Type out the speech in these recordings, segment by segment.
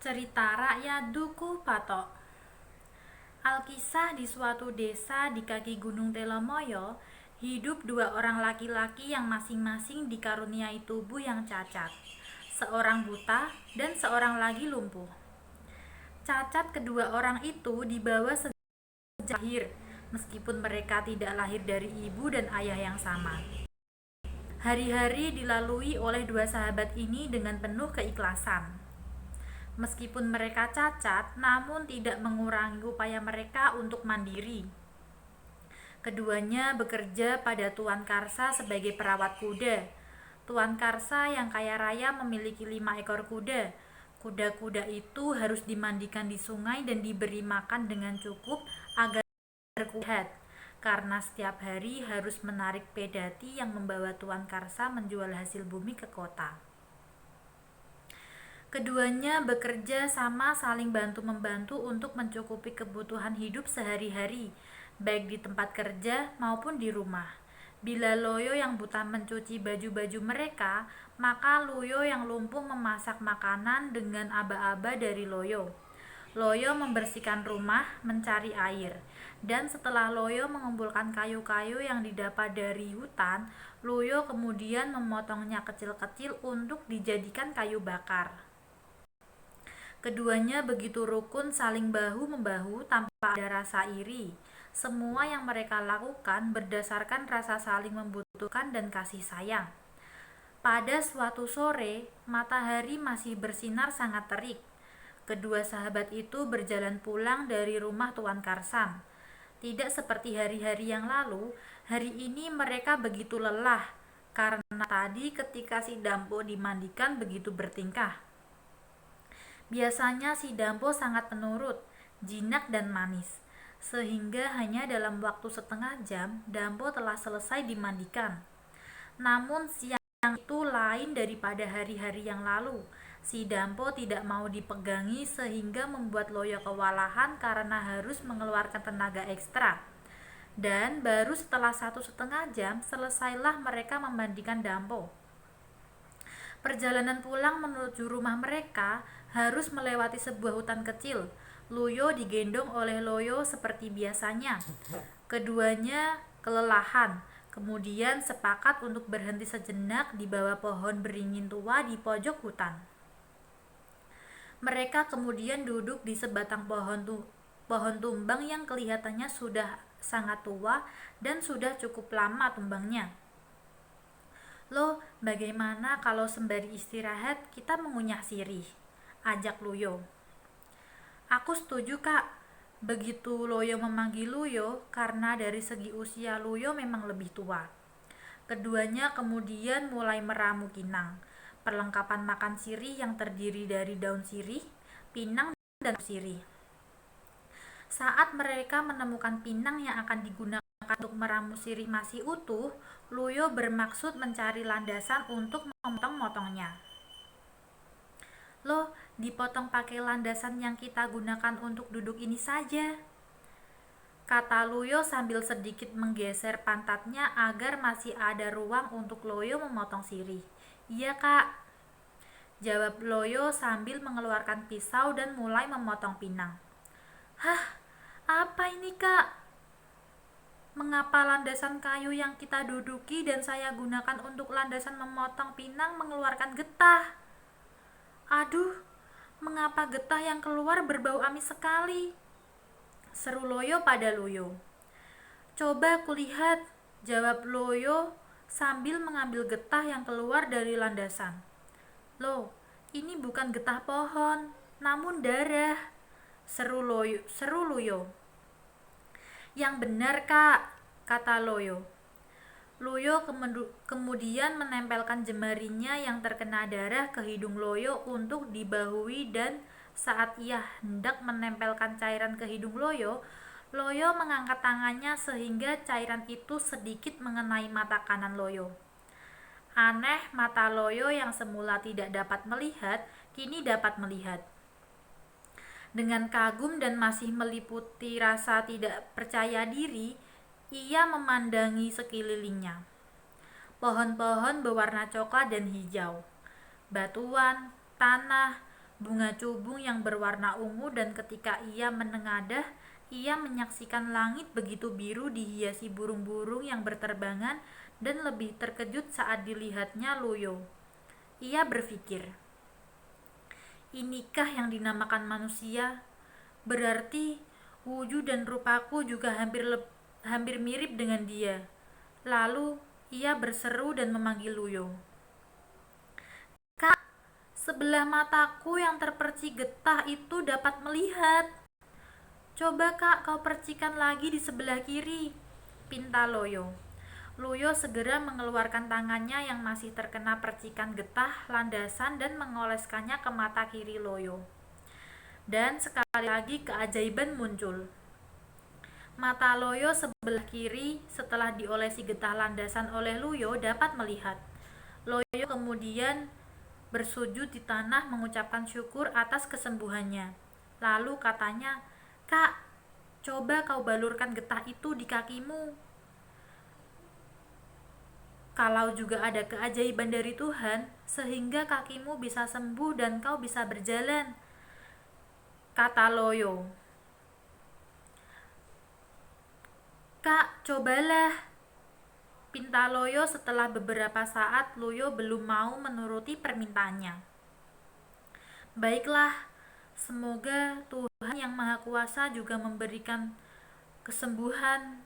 Cerita rakyat Duku Patok. Alkisah di suatu desa di kaki Gunung Telomoyo, hidup dua orang laki-laki yang masing-masing dikaruniai tubuh yang cacat. Seorang buta dan seorang lagi lumpuh. Cacat kedua orang itu dibawa sejak lahir, meskipun mereka tidak lahir dari ibu dan ayah yang sama. Hari-hari dilalui oleh dua sahabat ini dengan penuh keikhlasan. Meskipun mereka cacat, namun tidak mengurangi upaya mereka untuk mandiri. Keduanya bekerja pada Tuan Karsa sebagai perawat kuda. Tuan Karsa yang kaya raya memiliki 5 ekor kuda. Kuda-kuda itu harus dimandikan di sungai dan diberi makan dengan cukup agar kuat, karena setiap hari harus menarik pedati yang membawa Tuan Karsa menjual hasil bumi ke kota. Keduanya bekerja sama saling bantu-membantu untuk mencukupi kebutuhan hidup sehari-hari, baik di tempat kerja maupun di rumah. Bila Loyo yang buta mencuci baju-baju mereka, maka Luyo yang lumpuh memasak makanan dengan aba-aba dari Loyo. Loyo membersihkan rumah, mencari air, dan setelah Loyo mengumpulkan kayu-kayu yang didapat dari hutan, Loyo kemudian memotongnya kecil-kecil untuk dijadikan kayu bakar. Keduanya begitu rukun saling bahu-membahu tanpa ada rasa iri. Semua yang mereka lakukan berdasarkan rasa saling membutuhkan dan kasih sayang. Pada suatu sore, matahari masih bersinar sangat terik. Kedua sahabat itu berjalan pulang dari rumah Tuan Karsan. Tidak seperti hari-hari yang lalu, hari ini mereka begitu lelah karena tadi ketika si Dampo dimandikan begitu bertingkah. Biasanya si Dampo sangat penurut, jinak dan manis, sehingga hanya dalam waktu setengah jam Dampo telah selesai dimandikan. Namun siang itu lain daripada hari-hari yang lalu. Si Dampo tidak mau dipegangi sehingga membuat Loyo kewalahan karena harus mengeluarkan tenaga ekstra. Dan baru setelah 1,5 jam selesailah mereka memandikan Dampo. Perjalanan pulang menuju rumah mereka harus melewati sebuah hutan kecil. Luyo digendong oleh Loyo seperti biasanya. Keduanya kelelahan, kemudian sepakat untuk berhenti sejenak di bawah pohon beringin tua di pojok hutan. Mereka kemudian duduk di sebatang pohon tumbang yang kelihatannya sudah sangat tua dan sudah cukup lama tumbangnya. Loh, bagaimana kalau sembari istirahat kita mengunyah sirih? Ajak Luyo. Aku setuju, Kak. Begitu Loyo memanggil Luyo, karena dari segi usia Luyo memang lebih tua. Keduanya kemudian mulai meramu kinang, perlengkapan makan sirih yang terdiri dari daun sirih, pinang, dan sirih. Saat mereka menemukan pinang yang akan digunakan untuk meramu sirih masih utuh, Luyo bermaksud mencari landasan untuk memotong-motongnya. Loh, dipotong pakai landasan yang kita gunakan untuk duduk ini saja, kata Luyo sambil sedikit menggeser pantatnya agar masih ada ruang untuk Loyo memotong sirih. Iya, Kak, jawab Loyo sambil mengeluarkan pisau dan mulai memotong pinang. Hah, apa ini, Kak? Mengapa landasan kayu yang kita duduki dan saya gunakan untuk landasan memotong pinang mengeluarkan getah? Aduh, mengapa getah yang keluar berbau amis sekali? Seru Loyo pada Luyo. Coba kulihat, jawab Loyo sambil mengambil getah yang keluar dari landasan. Loh, ini bukan getah pohon, namun darah. Seru Luyo. Yang benar, Kak, kata Loyo. Loyo kemudian menempelkan jemarinya yang terkena darah ke hidung Loyo untuk dibahui, dan saat ia hendak menempelkan cairan ke hidung Loyo, Loyo mengangkat tangannya sehingga cairan itu sedikit mengenai mata kanan Loyo. Aneh, mata Loyo yang semula tidak dapat melihat, kini dapat melihat. Dengan kagum dan masih meliputi rasa tidak percaya diri, ia memandangi sekelilingnya. Pohon-pohon berwarna coklat dan hijau, batuan, tanah, bunga cubung yang berwarna ungu, dan ketika ia menengadah, ia menyaksikan langit begitu biru dihiasi burung-burung yang berterbangan, dan lebih terkejut saat dilihatnya Luyo. Ia berpikir, inikah yang dinamakan manusia? Berarti wujud dan rupaku juga hampir mirip dengan dia. Lalu ia berseru dan memanggil Luyo. Kak, sebelah mataku yang terpercik getah itu dapat melihat. Coba kak, kau percikan lagi di sebelah kiri, pinta Loyo. Luyo segera mengeluarkan tangannya yang masih terkena percikan getah landasan dan mengoleskannya ke mata kiri Loyo. Dan sekali lagi keajaiban muncul. Mata Loyo sebelah kiri setelah diolesi getah landasan oleh Luyo dapat melihat. Loyo kemudian bersujud di tanah mengucapkan syukur atas kesembuhannya. Lalu katanya, "Kak, coba kau balurkan getah itu di kakimu. Kalau juga ada keajaiban dari Tuhan, sehingga kakimu bisa sembuh dan kau bisa berjalan," kata Loyo. "Kak, cobalah," pinta Loyo. Setelah beberapa saat, Loyo belum mau menuruti permintaannya. "Baiklah, semoga Tuhan yang Maha Kuasa juga memberikan kesembuhan,"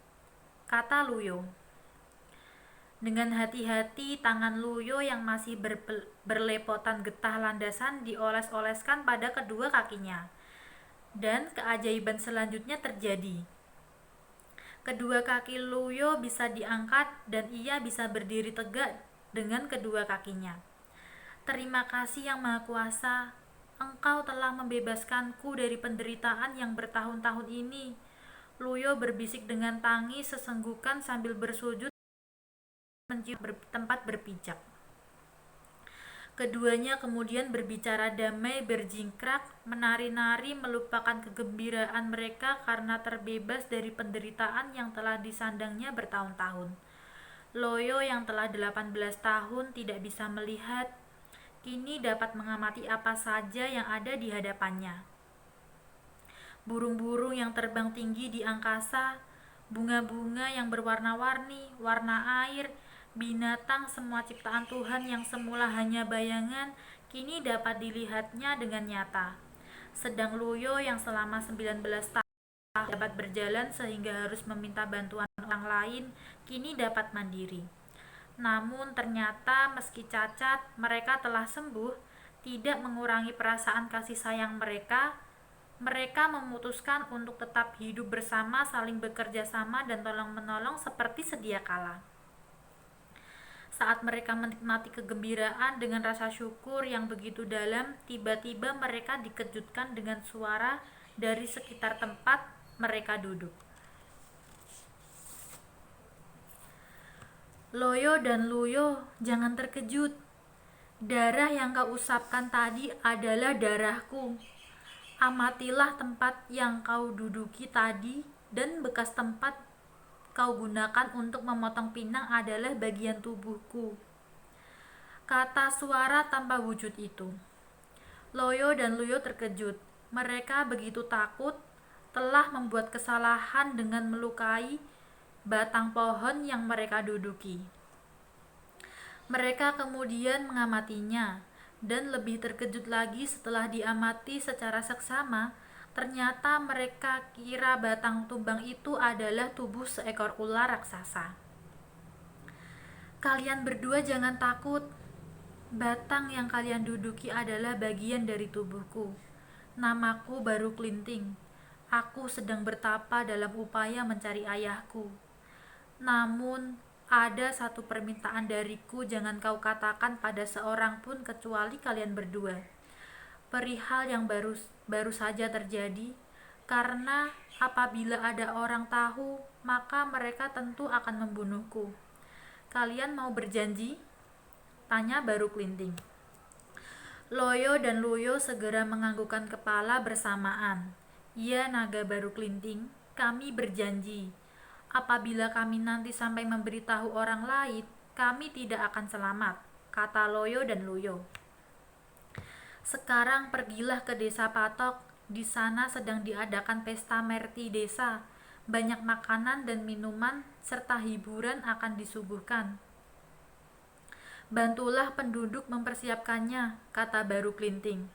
kata Luyo. Dengan hati-hati, tangan Luyo yang masih berlepotan getah landasan dioles-oleskan pada kedua kakinya. Dan keajaiban selanjutnya terjadi. Kedua kaki Luyo bisa diangkat dan ia bisa berdiri tegak dengan kedua kakinya. "Terima kasih yang Maha Kuasa, Engkau telah membebaskanku dari penderitaan yang bertahun-tahun ini," Luyo berbisik dengan tangis sesenggukan sambil bersujud mencium tempat berpijak. Keduanya kemudian berbicara damai, berjingkrak, menari-nari, melupakan kegembiraan mereka karena terbebas dari penderitaan yang telah disandangnya bertahun-tahun. Loyo yang telah 18 tahun tidak bisa melihat, kini dapat mengamati apa saja yang ada di hadapannya. Burung-burung yang terbang tinggi di angkasa, bunga-bunga yang berwarna-warni, warna air, binatang, semua ciptaan Tuhan yang semula hanya bayangan, kini dapat dilihatnya dengan nyata. Sedang Luyo yang selama 19 tahun dapat berjalan sehingga harus meminta bantuan orang lain, kini dapat mandiri. Namun ternyata meski cacat, mereka telah sembuh, tidak mengurangi perasaan kasih sayang mereka. Mereka memutuskan untuk tetap hidup bersama, saling bekerja sama dan tolong-menolong seperti sedia kala. Saat mereka menikmati kegembiraan dengan rasa syukur yang begitu dalam, tiba-tiba mereka dikejutkan dengan suara dari sekitar tempat mereka duduk. "Loyo dan Luyo, jangan terkejut. Darah yang kau usapkan tadi adalah darahku. Amatilah tempat yang kau duduki tadi, dan bekas tempat kau gunakan untuk memotong pinang adalah bagian tubuhku," kata suara tanpa wujud itu. Loyo dan Luyo terkejut. Mereka begitu takut, telah membuat kesalahan dengan melukai batang pohon yang mereka duduki. Mereka kemudian mengamatinya, dan lebih terkejut lagi setelah diamati secara seksama. Ternyata mereka kira batang tumbang itu adalah tubuh seekor ular raksasa. "Kalian berdua jangan takut. Batang yang kalian duduki adalah bagian dari tubuhku. Namaku Baru Klinting. Aku sedang bertapa dalam upaya mencari ayahku. Namun, ada satu permintaan dariku, jangan kau katakan pada seorang pun kecuali kalian berdua. Perihal yang baru saja terjadi, karena apabila ada orang tahu, maka mereka tentu akan membunuhku. Kalian mau berjanji?" tanya Baru Klinting. Loyo dan Luyo segera menganggukkan kepala bersamaan. "Ya, naga Baru Klinting, kami berjanji. Apabila kami nanti sampai memberitahu orang lain, kami tidak akan selamat," kata Loyo dan Luyo. Sekarang pergilah ke desa Patok, di sana sedang diadakan pesta merti desa. Banyak makanan dan minuman serta hiburan akan disuguhkan. Bantulah penduduk mempersiapkannya, kata Baru Klinting.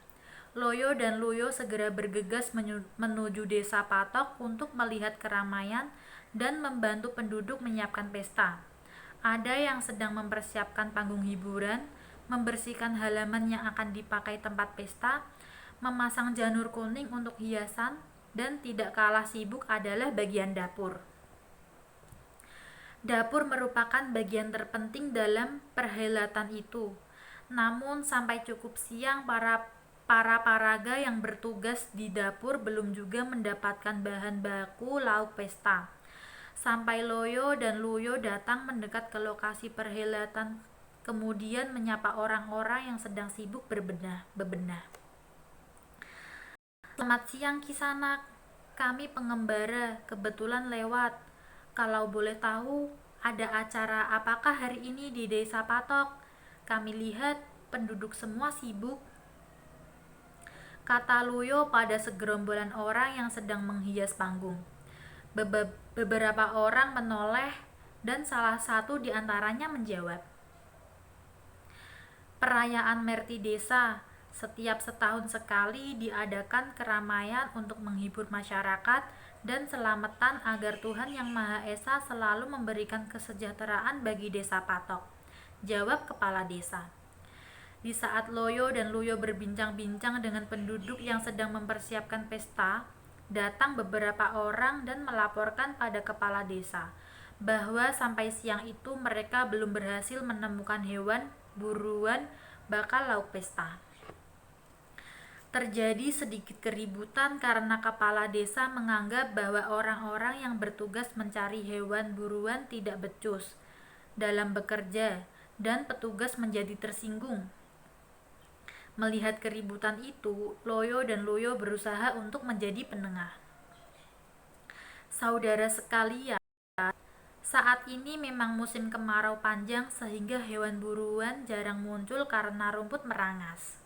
Loyo dan Luyo segera bergegas menuju desa Patok untuk melihat keramaian dan membantu penduduk menyiapkan pesta. Ada yang sedang mempersiapkan panggung hiburan, membersihkan halaman yang akan dipakai tempat pesta, memasang janur kuning untuk hiasan, dan tidak kalah sibuk adalah bagian dapur. Dapur merupakan bagian terpenting dalam perhelatan itu. Namun sampai cukup siang para paraga yang bertugas di dapur belum juga mendapatkan bahan baku lauk pesta. Sampai Loyo dan Luyo datang mendekat ke lokasi perhelatan, kemudian menyapa orang-orang yang sedang sibuk bebenah. Selamat siang Kisanak, kami pengembara kebetulan lewat. Kalau boleh tahu, ada acara apakah hari ini di desa Patok? Kami lihat penduduk semua sibuk, kata Luyo pada segerombolan orang yang sedang menghias panggung. Beberapa orang menoleh dan salah satu di antaranya menjawab, perayaan merti desa. Setiap setahun sekali diadakan keramaian untuk menghibur masyarakat dan selamatan agar Tuhan Yang Maha Esa selalu memberikan kesejahteraan bagi desa Patok, jawab kepala desa. Di saat Loyo dan Luyo berbincang-bincang dengan penduduk yang sedang mempersiapkan pesta, datang beberapa orang dan melaporkan pada kepala desa bahwa sampai siang itu mereka belum berhasil menemukan hewan buruan bakal lauk pesta. Terjadi sedikit keributan karena kepala desa menganggap bahwa orang-orang yang bertugas mencari hewan buruan tidak becus dalam bekerja dan petugas menjadi tersinggung. Melihat keributan itu, Loyo dan Luyo berusaha untuk menjadi penengah. Saudara sekalian, saat ini memang musim kemarau panjang sehingga hewan buruan jarang muncul karena rumput merangas.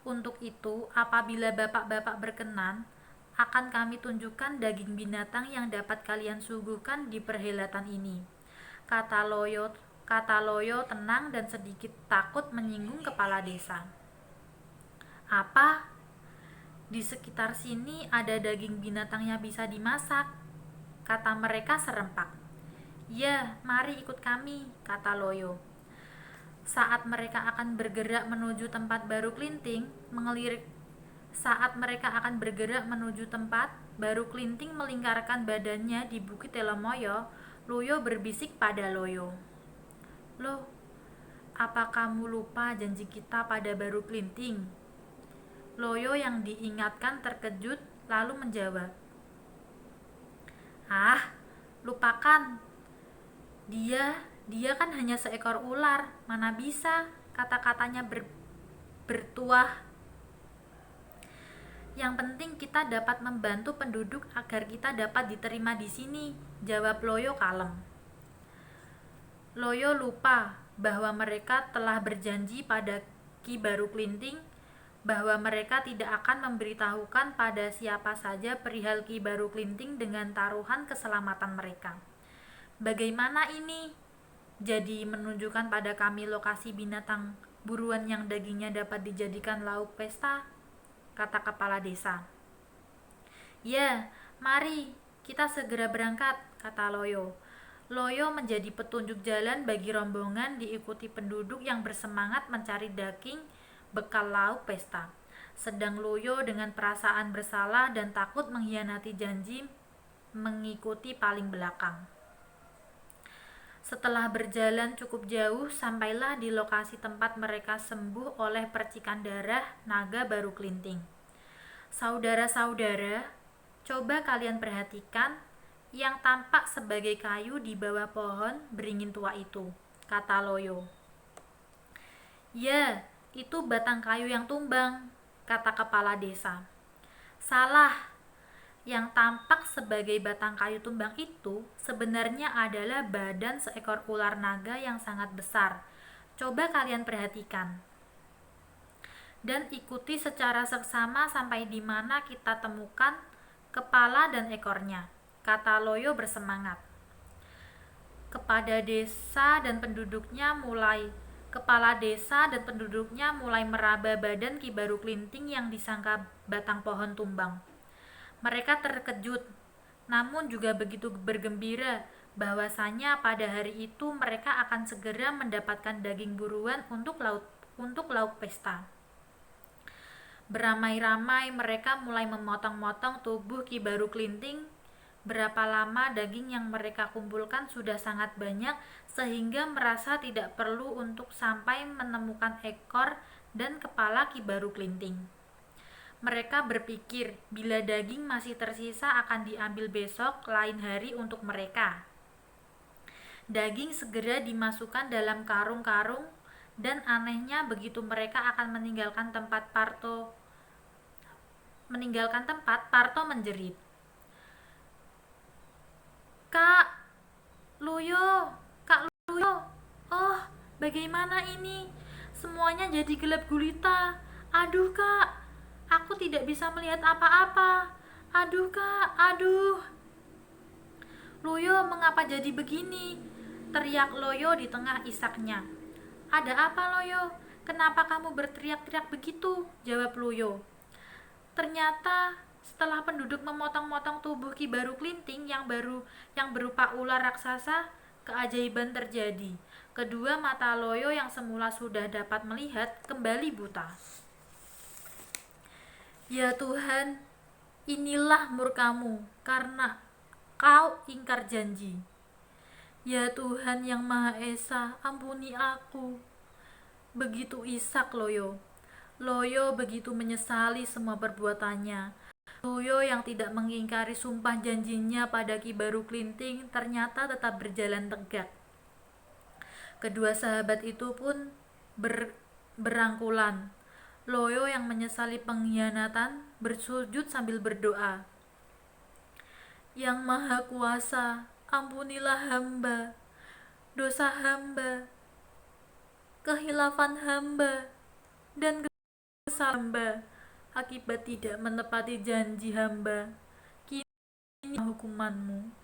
Untuk itu, apabila bapak-bapak berkenan, akan kami tunjukkan daging binatang yang dapat kalian suguhkan di perhelatan ini. Kata Loyo tenang dan sedikit takut menyinggung kepala desa. Apa? Di sekitar sini ada daging binatang yang bisa dimasak, kata mereka serempak. Ya, mari ikut kami, kata Loyo. Saat mereka akan bergerak menuju tempat Baru Klinting melingkarkan badannya di Bukit Telomoyo, Luyo berbisik pada Loyo. Loh, apa kamu lupa janji kita pada Baru Klinting? Loyo yang diingatkan terkejut lalu menjawab. Ah, lupakan. Dia kan hanya seekor ular, mana bisa, kata-katanya bertuah. Yang penting kita dapat membantu penduduk agar kita dapat diterima di sini, jawab Loyo kalem. Loyo lupa bahwa mereka telah berjanji pada Ki Baru Klinting bahwa mereka tidak akan memberitahukan pada siapa saja perihal Ki Baru Klinting dengan taruhan keselamatan mereka. Bagaimana ini? Jadi menunjukkan pada kami lokasi binatang buruan yang dagingnya dapat dijadikan lauk pesta, kata kepala desa. Ya, mari kita segera berangkat, kata Loyo. Loyo menjadi petunjuk jalan bagi rombongan diikuti penduduk yang bersemangat mencari daging bekal lauk pesta. Sedang Loyo dengan perasaan bersalah dan takut mengkhianati janji mengikuti paling belakang. Setelah berjalan cukup jauh, sampailah di lokasi tempat mereka sembuh oleh percikan darah naga Baru Klinting. Saudara-saudara, coba kalian perhatikan yang tampak sebagai kayu di bawah pohon beringin tua itu, kata Loyo. Ya, itu batang kayu yang tumbang, kata kepala desa. Salah. Yang tampak sebagai batang kayu tumbang itu sebenarnya adalah badan seekor ular naga yang sangat besar. Coba kalian perhatikan. dan ikuti secara seksama sampai di mana kita temukan kepala dan ekornya, kata Loyo bersemangat. Kepala desa dan penduduknya mulai meraba badan Ki Baru Klinting yang disangka batang pohon tumbang. Mereka terkejut, namun juga begitu bergembira bahwasanya pada hari itu mereka akan segera mendapatkan daging buruan untuk lauk pesta. Beramai-ramai mereka mulai memotong-motong tubuh Ki Baru Klinting. Berapa lama daging yang mereka kumpulkan sudah sangat banyak sehingga merasa tidak perlu untuk sampai menemukan ekor dan kepala Ki Baru Klinting. Mereka berpikir bila daging masih tersisa akan diambil besok lain hari untuk mereka. Daging segera dimasukkan dalam karung-karung dan anehnya begitu mereka akan meninggalkan tempat, Parto menjerit. Kak Luyo, oh bagaimana ini? Semuanya jadi gelap gulita. Aduh kak, aku tidak bisa melihat apa-apa. Aduh kak, aduh. Luyo, mengapa jadi begini? Teriak Loyo di tengah isaknya. Ada apa Loyo? Kenapa kamu berteriak-teriak begitu? Jawab Luyo. Ternyata setelah penduduk memotong-motong tubuh Ki Baru Klinting yang berupa ular raksasa, keajaiban terjadi. Kedua mata Loyo yang semula sudah dapat melihat kembali buta. Ya Tuhan, inilah murkamu karena kau ingkar janji. Ya Tuhan yang Maha Esa, ampuni aku. Begitu isak Loyo. Loyo begitu menyesali semua perbuatannya. Loyo yang tidak mengingkari sumpah janjinya pada Ki Baru Klinting ternyata tetap berjalan tegak. Kedua sahabat itu pun berangkulan. Loyo yang menyesali pengkhianatan bersujud sambil berdoa. Yang Maha Kuasa, ampunilah hamba, dosa hamba, kehilafan hamba, dan hamba akibat tidak menepati janji hamba. Kini hukumanmu.